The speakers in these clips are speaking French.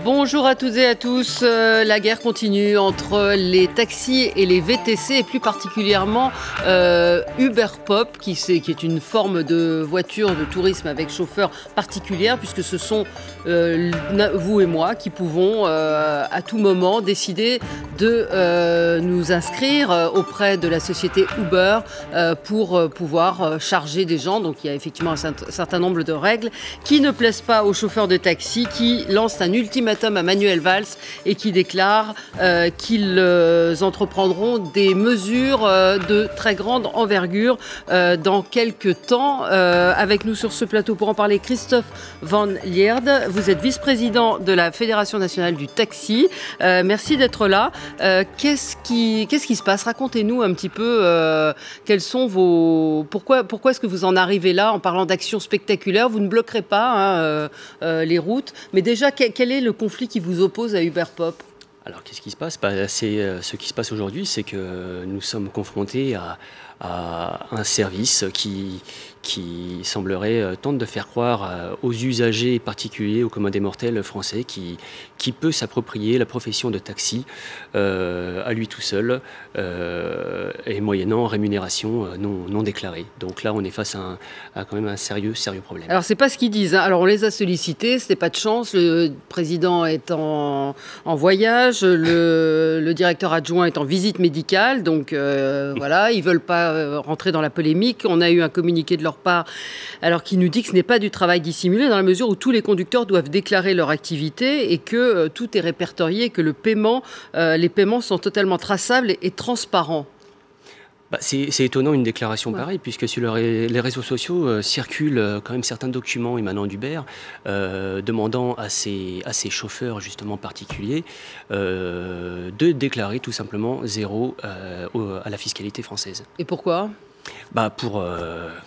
Bonjour à toutes et à tous. La guerre continue entre les taxis et les VTC, et plus particulièrement Uber Pop, qui est une forme de voiture de tourisme avec chauffeur particulière, puisque ce sont vous et moi qui pouvons à tout moment décider de nous inscrire auprès de la société Uber pour pouvoir charger des gens. Donc il y a effectivement un certain nombre de règles qui ne plaisent pas aux chauffeurs de taxi, qui lancent un ultimatum à Manuel Valls et qui déclarent qu'ils entreprendront des mesures de très grande envergure dans quelques temps. Avec nous sur ce plateau pour en parler, Christophe Van Lierde, vous êtes vice-président de la Fédération nationale du taxi. Merci d'être là. Qu'est-ce qui se passe? Racontez-nous un petit peu quels sont vos... Pourquoi est-ce que vous en arrivez là en parlant d'actions spectaculaires? Vous ne bloquerez pas les routes, mais déjà quel est le conflit qui vous oppose à Uber Pop? Alors qu'est-ce qui se passe? Ce qui se passe aujourd'hui, c'est que nous sommes confrontés à un service qui semblerait tente de faire croire aux usagers particuliers, aux communs des mortels français, qui peut s'approprier la profession de taxi à lui tout seul et moyennant rémunération non déclarée. Donc là, on est face à quand même un sérieux problème. Alors c'est pas ce qu'ils disent, hein. Alors on les a sollicités, c'était pas de chance. Le président est en voyage, le directeur adjoint est en visite médicale, donc voilà, ils veulent pas rentrer dans la polémique. On a eu un communiqué de leur part, alors qui nous dit que ce n'est pas du travail dissimulé, dans la mesure où tous les conducteurs doivent déclarer leur activité et que tout est répertorié, que les paiements sont totalement traçables et transparents. C'est étonnant une déclaration pareille, puisque sur les réseaux sociaux circulent quand même certains documents émanant d'Uber demandant à ces chauffeurs justement particuliers de déclarer tout simplement zéro à la fiscalité française. Et pourquoi ?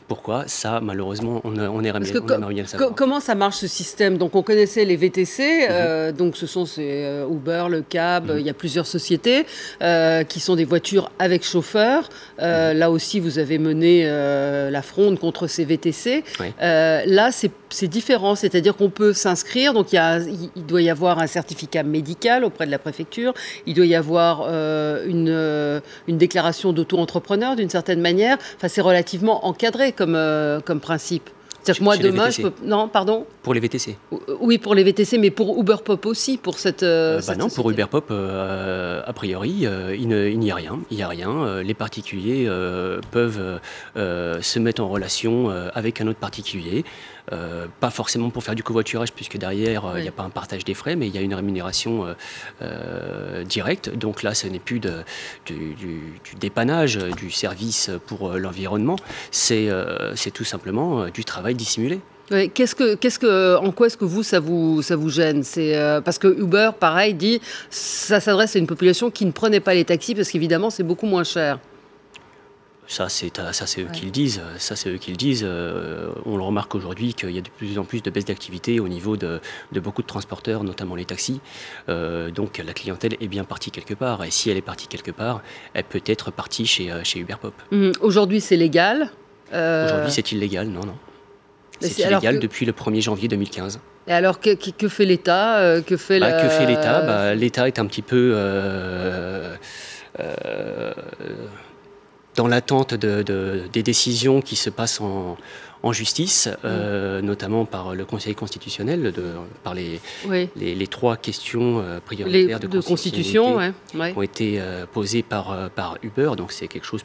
Pourquoi? Ça, malheureusement, on aimerait bien le savoir. Comment ça marche ce système? Donc on connaissait les VTC, donc ce sont Uber, le cab, il y a plusieurs sociétés qui sont des voitures avec chauffeur. Là aussi, vous avez mené la fronde contre ces VTC. Oui. Là, c'est différent, c'est-à-dire qu'on peut s'inscrire, donc il doit y avoir un certificat médical auprès de la préfecture, il doit y avoir une déclaration d'auto-entrepreneur d'une certaine manière. Enfin, c'est relativement encadré comme principe. C'est-à-dire que moi, demain, je peux... Non, pardon ? Pour les VTC. Oui, pour les VTC, mais pour Uber Pop aussi, pour cette... non, pour Uber Pop, a priori, il n'y a rien. Il n'y a rien. Les particuliers peuvent se mettre en relation avec un autre particulier. Pas forcément pour faire du covoiturage, puisque derrière, il n'y a pas un partage des frais, mais il y a une rémunération directe. Donc là, ce n'est plus du dépannage, du service pour l'environnement. C'est tout simplement du travail dissimulé. Oui, en quoi est-ce que ça vous gêne? C'est parce que Uber, pareil, dit ça s'adresse à une population qui ne prenait pas les taxis parce qu'évidemment c'est beaucoup moins cher. Ça, c'est eux qui le disent. On le remarque aujourd'hui qu'il y a de plus en plus de baisse d'activité au niveau de beaucoup de transporteurs, notamment les taxis. Donc la clientèle est bien partie quelque part. Et si elle est partie quelque part, elle peut être partie chez Uber Pop. Aujourd'hui, c'est légal. Aujourd'hui, c'est illégal, non. C'est illégal depuis le 1er janvier 2015. Et alors, que fait l'État? Que fait l'État? L'État est un petit peu dans l'attente des décisions qui se passent en justice, notamment par le Conseil constitutionnel, par les trois questions prioritaires de constitution qui ont été posées par Uber. Donc c'est quelque chose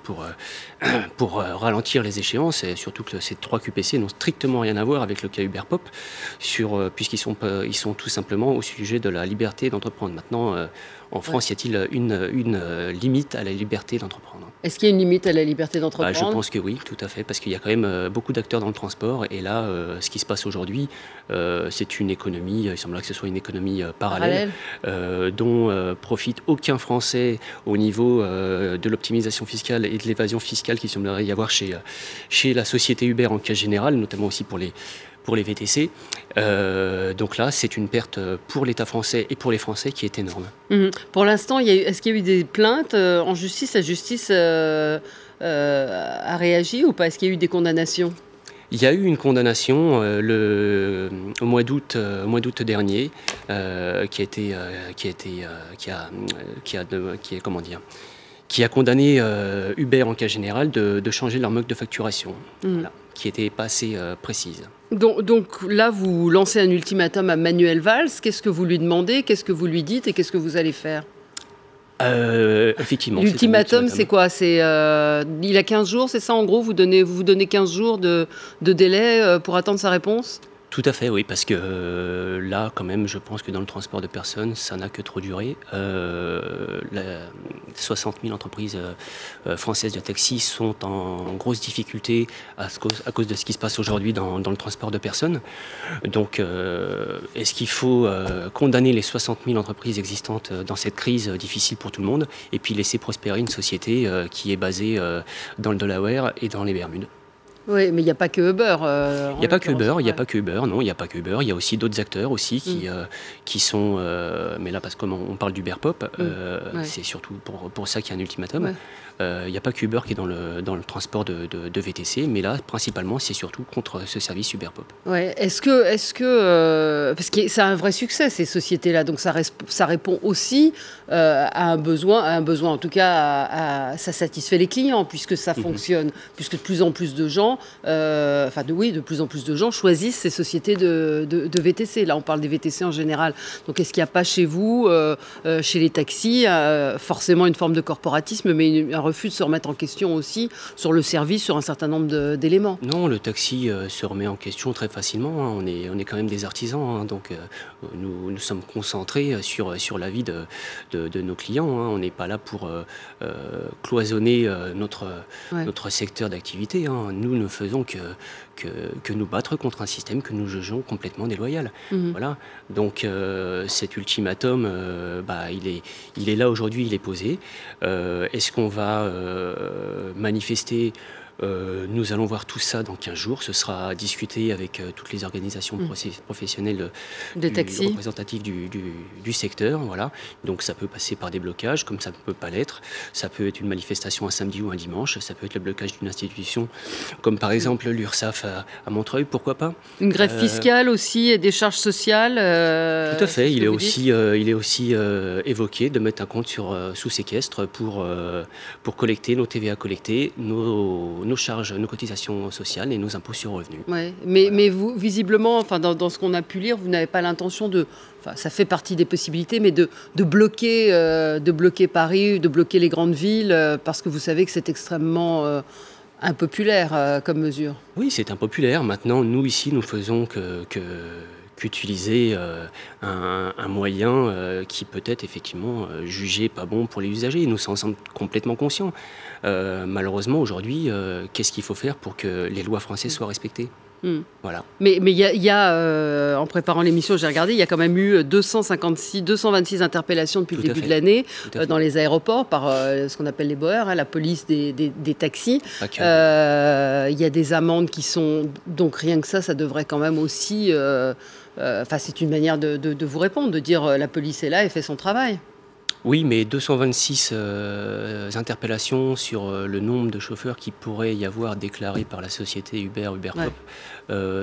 pour ralentir les échéances, et surtout que ces trois QPC n'ont strictement rien à voir avec le cas Uber Pop, puisqu'ils sont tout simplement au sujet de la liberté d'entreprendre. Maintenant, en France, y a-t-il une limite à la liberté d'entreprendre? Est-ce qu'il y a une limite à la liberté d'entreprendre? Je pense que oui, tout à fait, parce qu'il y a quand même beaucoup d'acteurs dans le transport, et là, ce qui se passe aujourd'hui, c'est une économie, il semblerait que ce soit une économie parallèle. Dont profite aucun Français au niveau de l'optimisation fiscale et de l'évasion fiscale qu'il semblerait y avoir chez la société Uber en cas général, notamment aussi pour les VTC. Donc là, c'est une perte pour l'État français et pour les Français qui est énorme. Pour l'instant, est-ce qu'il y a eu des plaintes en justice? La justice a réagi ou pas? Est-ce qu'il y a eu des condamnations? Il y a eu une condamnation au mois d'août dernier qui a condamné Uber en cas général de changer leur mode de facturation, voilà, qui n'était pas assez précise. Donc là, vous lancez un ultimatum à Manuel Valls. Qu'est-ce que vous lui demandez? Qu'est-ce que vous lui dites? Et qu'est-ce que vous allez faire? Effectivement. L'ultimatum, c'est quoi? Il a 15 jours, c'est ça en gros? Vous donnez 15 jours de délai pour attendre sa réponse? Tout à fait, oui, parce que là, quand même, je pense que dans le transport de personnes, ça n'a que trop duré. 60 000 entreprises françaises de taxi sont en grosse difficulté à cause de ce qui se passe aujourd'hui dans le transport de personnes. Donc, est-ce qu'il faut condamner les 60 000 entreprises existantes dans cette crise difficile pour tout le monde et puis laisser prospérer une société qui est basée dans le Delaware et dans les Bermudes? Oui, mais il n'y a pas que Uber. Il n'y a pas que Uber, il n'y a pas que Uber, non, il n'y a pas que Uber. Il y a aussi d'autres acteurs aussi qui sont... mais là, parce que on parle d'Uber Pop, c'est surtout pour ça qu'il y a un ultimatum. Ouais. Il n'y a pas que Uber qui est dans le transport de VTC, mais là, principalement, c'est surtout contre ce service Uber Pop. Ouais. Est-ce que parce que c'est un vrai succès, ces sociétés-là, donc ça répond aussi à un besoin, en tout cas, ça satisfait les clients, puisque ça fonctionne, puisque de plus en plus de gens, de plus en plus de gens choisissent ces sociétés de VTC. Là, on parle des VTC en général. Donc, est-ce qu'il n'y a pas chez vous, chez les taxis, forcément une forme de corporatisme, mais un refus de se remettre en question aussi sur le service, sur un certain nombre d'éléments? Non, le taxi se remet en question très facilement. Hein. On est quand même des artisans, hein. Donc nous sommes concentrés sur la vie de nos clients. Hein. On n'est pas là pour cloisonner notre secteur d'activité. Hein. Nous ne faisons que nous battre contre un système que nous jugeons complètement déloyal. Voilà. Donc cet ultimatum, il est là aujourd'hui, il est posé. Est-ce qu'on va manifester? Nous allons voir tout ça dans 15 jours. Ce sera discuté avec toutes les organisations professionnelles représentatives du secteur. Voilà. Donc ça peut passer par des blocages, comme ça ne peut pas l'être. Ça peut être une manifestation un samedi ou un dimanche. Ça peut être le blocage d'une institution, comme par exemple l'URSSAF à Montreuil, pourquoi pas. Une grève fiscale aussi et des charges sociales. Tout à fait. Il est aussi évoqué de mettre un compte sous séquestre pour collecter nos TVA collectés, nos charges, nos cotisations sociales et nos impôts sur revenus. Ouais, mais vous, visiblement, dans ce qu'on a pu lire, vous n'avez pas l'intention ça fait partie des possibilités, mais de bloquer Paris, de bloquer les grandes villes, parce que vous savez que c'est extrêmement impopulaire comme mesure. Oui, c'est impopulaire. Maintenant, nous, ici, nous faisons qu'utiliser un moyen qui peut être effectivement jugé pas bon pour les usagers. Nous en sommes complètement conscients. Malheureusement, aujourd'hui, qu'est-ce qu'il faut faire pour que les lois françaises soient respectées? Voilà. Mais il y a en préparant l'émission, j'ai regardé, il y a quand même eu 226 interpellations depuis le début de l'année dans les aéroports par ce qu'on appelle les BOER, hein, la police des taxis. Il y a des amendes qui sont... Donc rien que ça devrait quand même aussi... c'est une manière de vous répondre, de dire la police est là et fait son travail. Oui, mais 226 interpellations sur le nombre de chauffeurs qui pourrait y avoir déclarés par la société Uber Pop,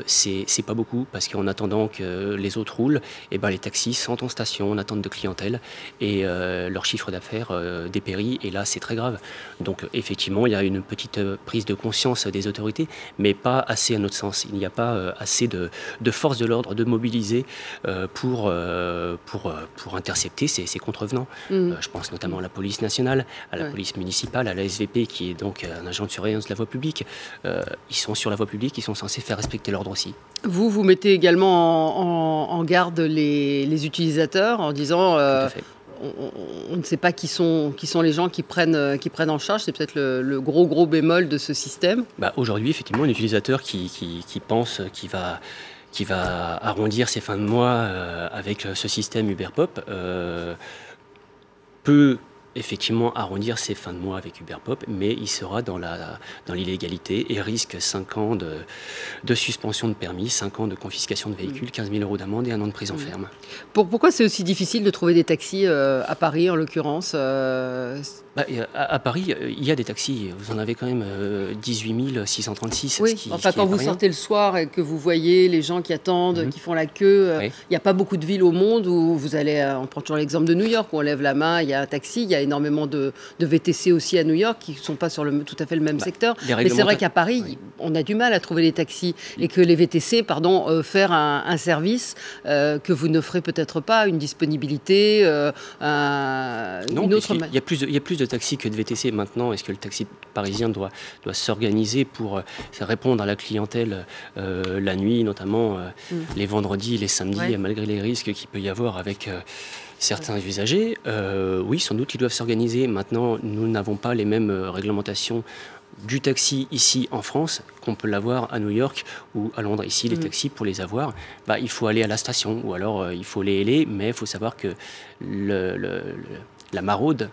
c'est pas beaucoup, parce qu'en attendant que les autres roulent, les taxis sont en station en attente de clientèle et leur chiffre d'affaires dépérit, et là c'est très grave. Donc effectivement, il y a une petite prise de conscience des autorités, mais pas assez à notre sens. Il n'y a pas assez de forces de l'ordre de mobiliser pour intercepter ces contrevenants. Je pense notamment à la police nationale, à la police municipale, à la SVP, qui est donc un agent de surveillance de la voie publique. Ils sont sur la voie publique, ils sont censés faire respecter l'ordre aussi. Vous mettez également en garde les utilisateurs en disant on ne sait pas qui sont les gens qui prennent en charge. C'est peut-être le gros bémol de ce système. Aujourd'hui, effectivement, un utilisateur qui pense qu'il va arrondir ses fins de mois avec ce système Uber Pop peut effectivement arrondir ses fins de mois avec Uberpop, mais il sera dans l'illégalité et risque 5 ans de suspension de permis, 5 ans de confiscation de véhicules, 15 000 € d'amende et 1 an de prison ferme. Pourquoi c'est aussi difficile de trouver des taxis à Paris, en l'occurrence à Paris, il y a des taxis. Vous en avez quand même 18 636. Oui, quand vous sortez le soir et que vous voyez les gens qui attendent, qui font la queue, il n'y a pas beaucoup de villes au monde où vous allez, on prend toujours l'exemple de New York, où on lève la main, il y a un taxi, il y a énormément de VTC aussi à New York qui ne sont pas sur tout à fait le même secteur. Mais c'est vrai qu'à Paris, on a du mal à trouver les taxis et que les VTC, faire un service que vous n'offrez peut-être pas, une disponibilité, une autre manière. Il y a plus de taxi que de VTC maintenant. Est-ce que le taxi parisien doit s'organiser pour répondre à la clientèle la nuit, notamment les vendredis, les samedis, malgré les risques qu'il peut y avoir avec certains usagers? Oui, sans doute, ils doivent s'organiser. Maintenant, nous n'avons pas les mêmes réglementations du taxi ici en France qu'on peut l'avoir à New York ou à Londres. Ici, les taxis, pour les avoir, il faut aller à la station ou alors il faut les héler, mais il faut savoir que la maraude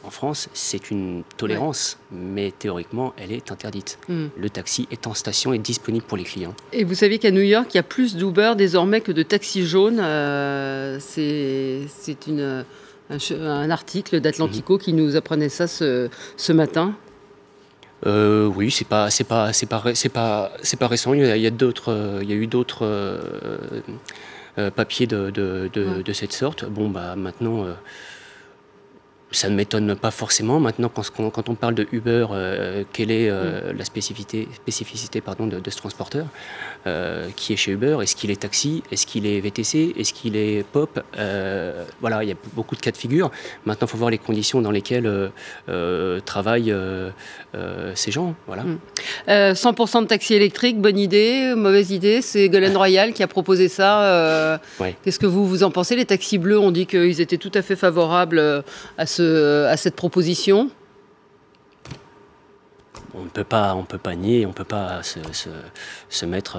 en France, c'est une tolérance, mais théoriquement, elle est interdite. Le taxi est en station et disponible pour les clients. Et vous savez qu'à New York, il y a plus d'Uber désormais que de taxis jaunes. C'est un article d'Atlantico qui nous apprenait ça ce matin. Oui, c'est pas récent. Il y a eu d'autres papiers de cette sorte. Maintenant. Ça ne m'étonne pas forcément. Maintenant, quand on parle de Uber, quelle est la spécificité de ce transporteur qui est chez Uber? Est-ce qu'il est taxi? Est-ce qu'il est VTC? Est-ce qu'il est pop? Voilà, il y a beaucoup de cas de figure. Maintenant, il faut voir les conditions dans lesquelles travaillent ces gens. Voilà. 100% de taxi électrique, bonne idée, mauvaise idée? C'est Ségolène Royal qui a proposé ça. Qu'est-ce que vous en pensez? Les taxis bleus ont dit qu'ils étaient tout à fait favorables à cette proposition. On ne peut pas nier, on ne peut pas se mettre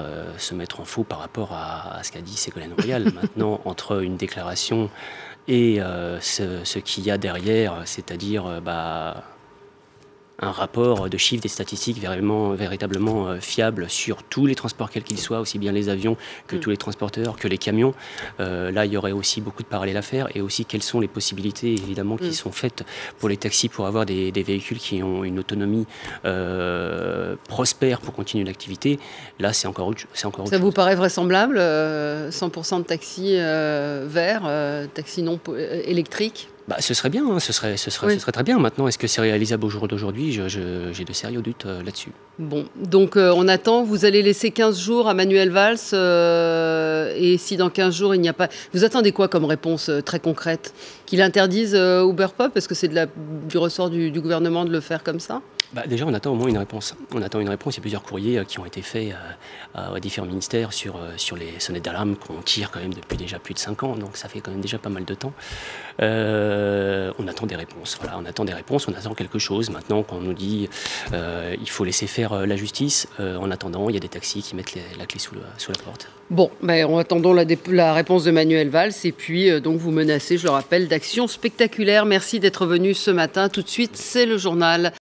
en faux par rapport à ce qu'a dit Ségolène Royal. Maintenant, entre une déclaration et ce qu'il y a derrière, c'est-à-dire un rapport de chiffres, des statistiques véritablement fiables sur tous les transports quels qu'ils soient, aussi bien les avions que tous les transporteurs, que les camions. Là, il y aurait aussi beaucoup de parallèles à faire, et aussi quelles sont les possibilités, évidemment, qui sont faites pour les taxis pour avoir des véhicules qui ont une autonomie prospère pour continuer l'activité. Là, c'est encore autre chose. Ça vous paraît vraisemblable, 100% de taxis verts, taxis non électriques? Ce serait bien, ce serait très bien. Maintenant, est-ce que c'est réalisable au jour d'aujourd'hui? J'ai de sérieux doutes là-dessus. Bon, donc on attend. Vous allez laisser 15 jours à Manuel Valls, et si dans 15 jours il n'y a pas... Vous attendez quoi comme réponse très concrète? Qu'il interdise Uberpop? Est-ce que c'est du ressort du gouvernement de le faire comme ça? Déjà, on attend au moins une réponse. Il y a plusieurs courriers qui ont été faits à différents ministères sur les sonnettes d'alarme qu'on tire quand même depuis déjà plus de 5 ans. Donc ça fait quand même déjà pas mal de temps. On attend des réponses. Voilà, on attend quelque chose. Maintenant, quand on nous dit il faut laisser faire la justice, en attendant, il y a des taxis qui mettent la clé sous la porte. Bon, en attendant la réponse de Manuel Valls, et puis donc vous menacez, je le rappelle, d'actions spectaculaires. Merci d'être venu ce matin. Tout de suite, c'est le journal.